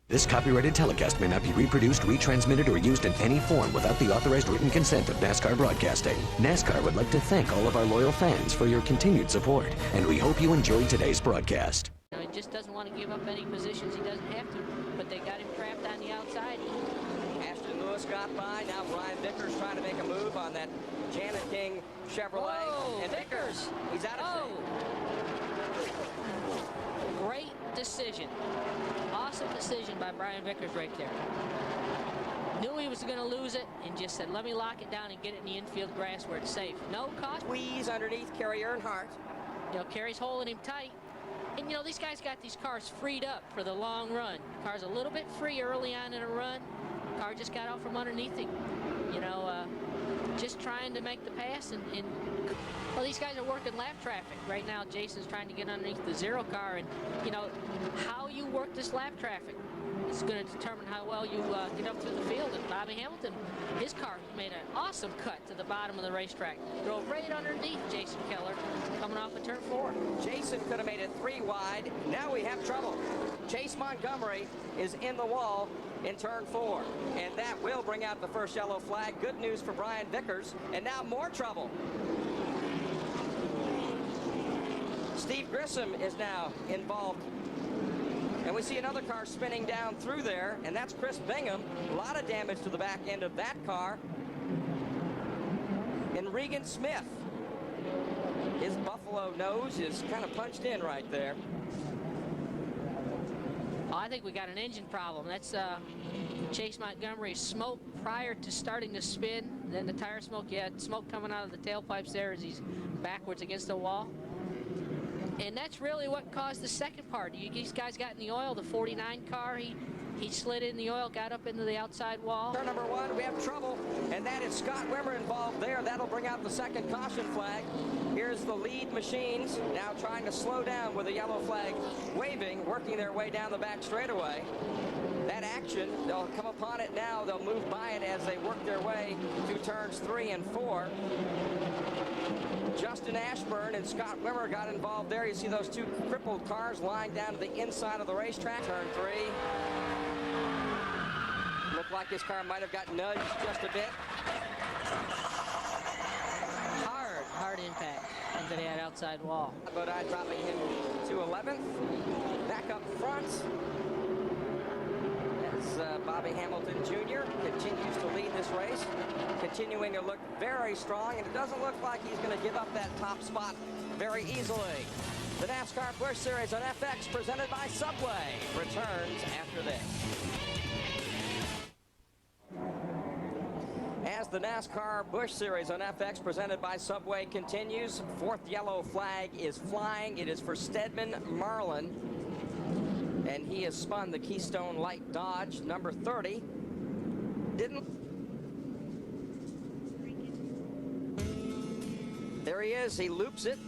This copyrighted telecast may not be reproduced, retransmitted, or used in any form without the authorized written consent of NASCAR Broadcasting. NASCAR would like to thank all of our loyal fans for your continued support, and we hope you enjoyed today's broadcast. He just doesn't want to give up any positions. He doesn't have to, but they got him trapped on the outside. Ashton Lewis got by. Now Brian Vickers trying to make a move on that Janet King Chevrolet. Whoa, and Vickers! He's out of shape. Great decision. Awesome decision by Brian Vickers right there. Knew he was going to lose it and just said, let me lock it down and get it in the infield grass where it's safe. No cost. Squeeze underneath Kerry Earnhardt. You know, Kerry's holding him tight. And, you know, these guys got these cars freed up for the long run. Car's a little bit free early on in a run. Car just got out from underneath him. You know, just trying to make the pass. And well, these guys are working lap traffic. Right now, Jason's trying to get underneath the zero car. And, you know, how you work this lap traffic is going to determine how well you get up through the field. And Bobby Hamilton, his car made an awesome cut to the bottom of the racetrack. Drove right underneath Jason Keller coming off of turn 4. Jason could have made it 3 wide. Now we have trouble. Chase Montgomery is in the wall in turn 4. And that will bring out the first yellow flag. Good news for Brian Vickers. And now more trouble. Steve Grissom is now involved. And we see another car spinning down through there, and that's Chris Bingham. A lot of damage to the back end of that car. And Regan Smith, his buffalo nose is kind of punched in right there. Oh, I think we got an engine problem. That's Chase Montgomery's smoke prior to starting to spin. Then the tire smoke, yeah, smoke coming out of the tailpipes there as he's backwards against the wall. And that's really what caused the second part. These guys got in the oil. The 49 car, he slid in the oil, got up into the outside wall. Turn number 1, we have trouble, and that is Scott Wimmer involved there. That'll bring out the second caution flag. Here's the lead machines now trying to slow down with a yellow flag waving, working their way down the back straightaway. That action, they'll come upon it now. They'll move by it as they work their way through turns 3 and 4. Justin Ashburn and Scott Wimmer got involved there. You see those two crippled cars lying down to the inside of the racetrack. Turn 3. Looked like his car might have got nudged just a bit. Hard impact into that outside wall. But I dropping him to 11th. Back up front. As Bobby Hamilton Jr. continues to lead this race, continuing to look very strong, and it doesn't look like he's going to give up that top spot very easily. The NASCAR Busch Series on FX, presented by Subway, returns after this. As the NASCAR Busch Series on FX, presented by Subway, continues, 4th yellow flag is flying. It is for Stedman Marlin, and he has spun the Keystone Light Dodge, number 30. There he is. He loops it.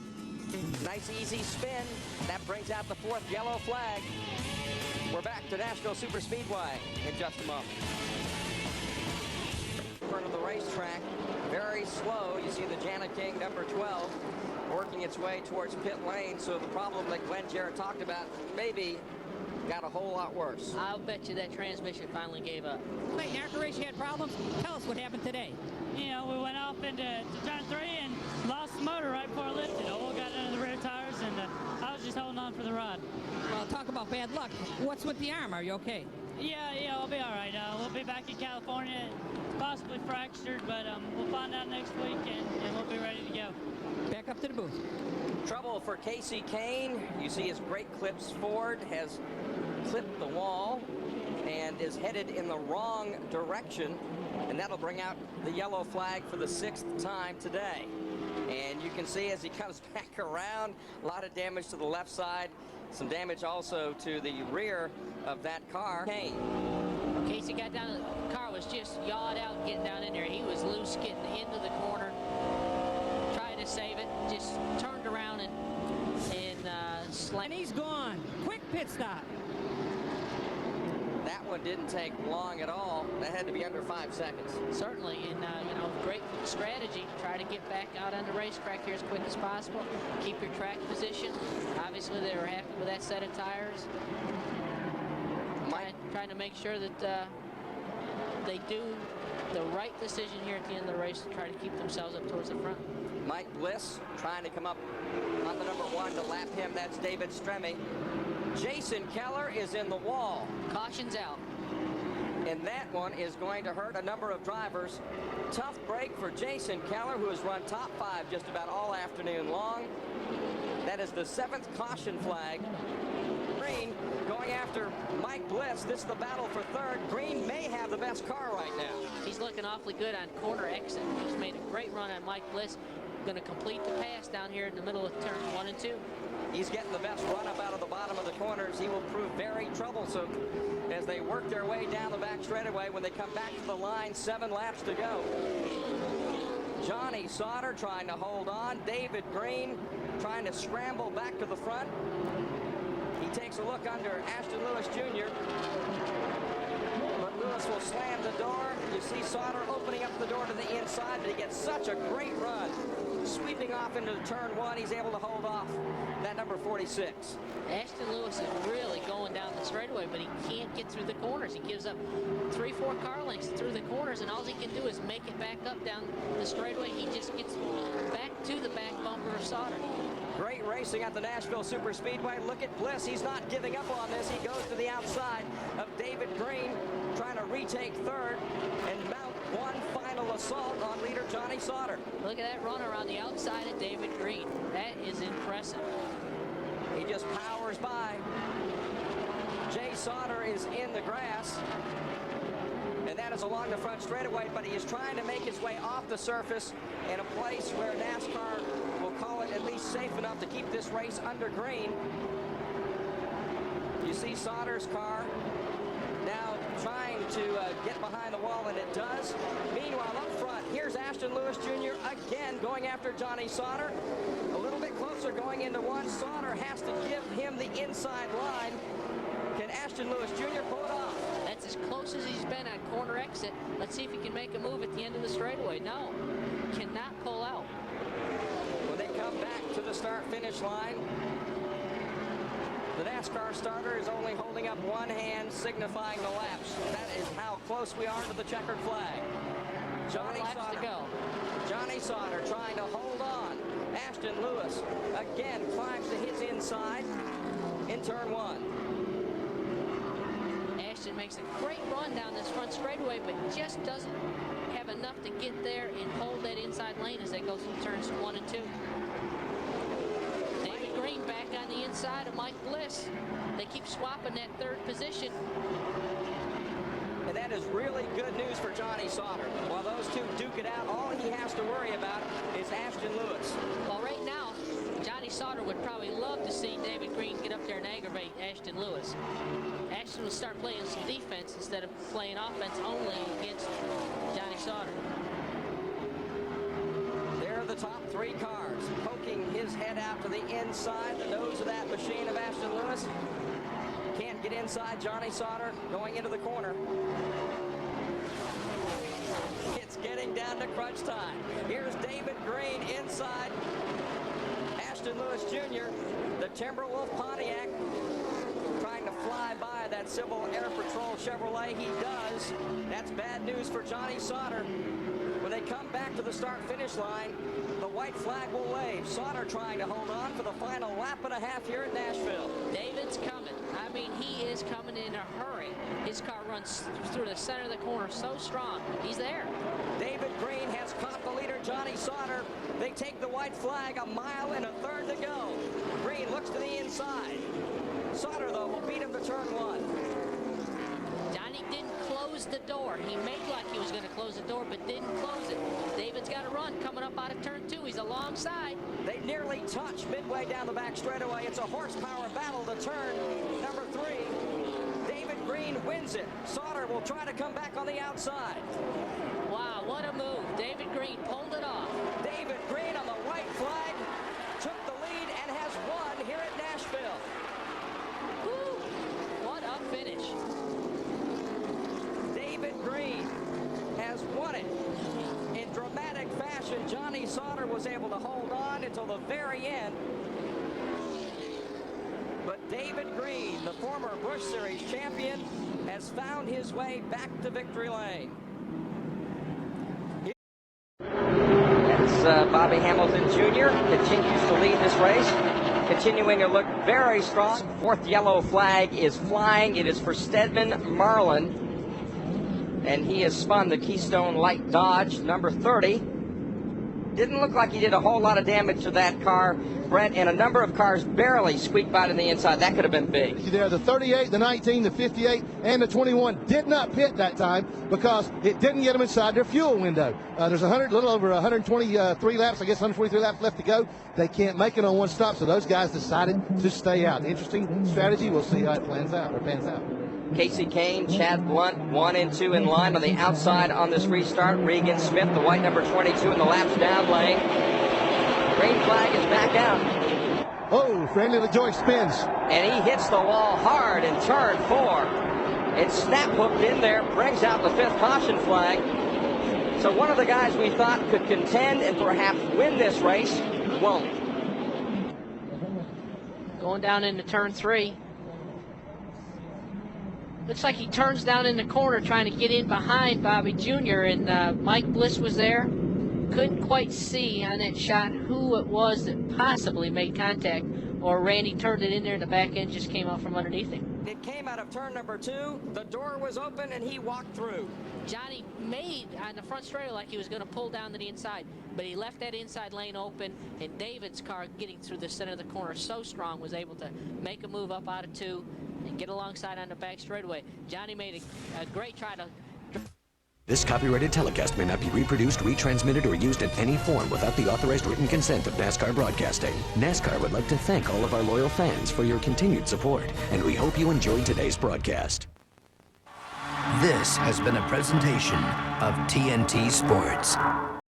Nice, easy spin. That brings out the 4th yellow flag. We're back to Nashville Superspeedway in just a moment. Front of the racetrack, very slow. You see the Janet King, number 12, working its way towards pit lane. So the problem that Glenn Jarrett talked about maybe got a whole lot worse. I'll bet you that transmission finally gave up. Clayton, after race you had problems. Tell us what happened today. You know, we went off into turn 3 and lost the motor right before I lifted. Oil got under the rear tires, and I was just holding on for the rod. Well, talk about bad luck. What's with the arm? Are you okay? Yeah, I'll be all right. We'll be back in California. It's possibly fractured, but we'll find out next week, and we'll be ready to go. Back up to the booth. Trouble for Casey Kane. You see his Great Clips Ford has clipped the wall and is headed in the wrong direction, and that'll bring out the yellow flag for the 6th time today. And you can see as he comes back around, a lot of damage to the left side, some damage also to the rear of that car. Kane. Casey got down, the car was just yawed out getting down in there. He was loose getting into the corner, trying to save it, just turned around and slammed. And he's gone. Quick pit stop. That one didn't take long at all. That had to be under 5 seconds. Certainly, and you know, great strategy. Try to get back out on the racetrack here as quick as possible. Keep your track position. Obviously, they were happy with that set of tires. trying to make sure that they do the right decision here at the end of the race to try to keep themselves up towards the front. Mike Bliss trying to come up on the number 1 to lap him. That's David Stremme. Jason Keller is in the wall. Caution's out. And that one is going to hurt a number of drivers. Tough break for Jason Keller, who has run top 5 just about all afternoon long. That is the 7th caution flag. Green going after Mike Bliss. This is the battle for 3rd. Green may have the best car right now. He's looking awfully good on corner exit. He's made a great run on Mike Bliss. Going to complete the pass down here in the middle of turns 1 and 2. He's getting the best run up out of the bottom of the corners. He will prove very troublesome as they work their way down the back straightaway when they come back to the line. 7 laps to go. Johnny Sauter trying to hold on. David Green trying to scramble back to the front. He takes a look under Ashton Lewis Jr. But Lewis will slam the door. You see Sauter opening up the door to the inside, but he gets such a great run. Sweeping off into turn 1, he's able to hold off that number 46. Ashton Lewis is really going down the straightaway, but he can't get through the corners. He gives up 3-4 car lengths through the corners, and all he can do is make it back up down the straightaway. He just gets back to the back bumper of Sauter. Great racing at the Nashville Superspeedway. Look at Bliss. He's not giving up on this. He goes to the outside of David Green, trying to retake 3rd and mount one final assault on leader Johnny Sauter. Look at that run around the outside of David Green. That is impressive. He just powers by. Jay Sauter is in the grass. And that is along the front straightaway, but he is trying to make his way off the surface in a place where NASCAR will call it at least safe enough to keep this race under green. You see Sauter's car now trying to get behind the wall, and it does. Meanwhile, up front, here's Ashton Lewis Jr. again going after Johnny Sauter. A little bit closer going into 1. Sauter has to give him the inside line. Can Ashton Lewis Jr. pull it off? That's as close as he's been on corner exit. Let's see if he can make a move at the end of the straightaway. No, cannot pull out. When they come back to the start-finish line, the NASCAR starter is only holding up one hand, signifying the laps. That is how close we are to the checkered flag. Johnny Laps to go. Johnny Sauter trying to hold on. Ashton Lewis again climbs to his inside in turn 1. Ashton makes a great run down this front straightaway, but just doesn't have enough to get there and hold that inside lane as they go through turns 1 and 2. David Green back on the inside of Mike Bliss. They keep swapping that 3rd position. And that is really good news for Johnny Sauter. While those two duke it out, all he has to worry about is Ashton Lewis. Well, right now, Johnny Sauter would probably love to see David Green get up there and aggravate Ashton Lewis. Ashton will start playing some defense instead of playing offense only against Johnny Sauter. There are the top 3 cars, poking his head out to the inside, the nose of that machine of Ashton Lewis. Can't get inside Johnny Sauter going into the corner. It's getting down to crunch time. Here's David Green inside Ashton Lewis Jr., the Timberwolf Pontiac, trying to fly by that Civil Air Patrol Chevrolet. He does. That's bad news for Johnny Sauter. When they come back to the start-finish line, the white flag will wave. Sauter trying to hold on for the final lap and a half here at Nashville. David's coming. I mean, he is coming in a hurry. His car runs through the center of the corner so strong. He's there. David Green has caught the leader, Johnny Sauter. They take the white flag, 1 mile and a third to go. Green looks to the inside. Sauter, though, will beat him to turn 1. Johnny didn't close the door. He made like he was going to close the door, but didn't close it. David's got a run coming up out of turn 2. He's alongside. They nearly touch midway down the back straightaway. It's a horsepower battle to turn number 3. David Green wins it. Sauter will try to come back on the outside. Wow, what a move. David Green pulled it off. David Green on the white flag took the lead and has won here at Nashville. Woo! What a finish. David Green has won it in dramatic fashion. Johnny Sauter was able to hold on until the very end. But David Green, the former Busch Series champion, has has found his way back to victory lane. That's Bobby Hamilton Jr. continues to lead this race, continuing to look very strong. Fourth yellow flag is flying. It is for Stedman Marlin, and he has spun the Keystone Light Dodge, number 30. Didn't look like he did a whole lot of damage to that car, Brent, and a number of cars barely squeaked by to the inside. That could have been big. There, the 38, the 19, the 58, and the 21 did not pit that time because it didn't get them inside their fuel window. There's a little over 123 laps, I guess 123 laps left to go. They can't make it on one stop, so those guys decided to stay out. Interesting strategy. We'll see how it pans out. Casey Kane, Chad Blunt, 1 and 2 in line on the outside on this restart. Regan Smith, the white number 22 in the laps down lane. Green flag is back out. Oh, Friendly LaJoy spins. And he hits the wall hard in turn 4. It's snap hooked in there, brings out the 5th caution flag. So one of the guys we thought could contend and perhaps win this race won't. Going down into turn 3. Looks like he turns down in the corner trying to get in behind Bobby Jr. and Mike Bliss was there. Couldn't quite see on that shot who it was that possibly made contact, or Randy turned it in there and the back end just came out from underneath him. It came out of turn number 2. The door was open and he walked through. Johnny made on the front straightaway like he was going to pull down to the inside, but he left that inside lane open, and David's car getting through the center of the corner so strong was able to make a move up out of 2 and get alongside on the back straightaway. Johnny made a great try to... This copyrighted telecast may not be reproduced, retransmitted, or used in any form without the authorized written consent of NASCAR Broadcasting. NASCAR would like to thank all of our loyal fans for your continued support, and we hope you enjoyed today's broadcast. This has been a presentation of TNT Sports.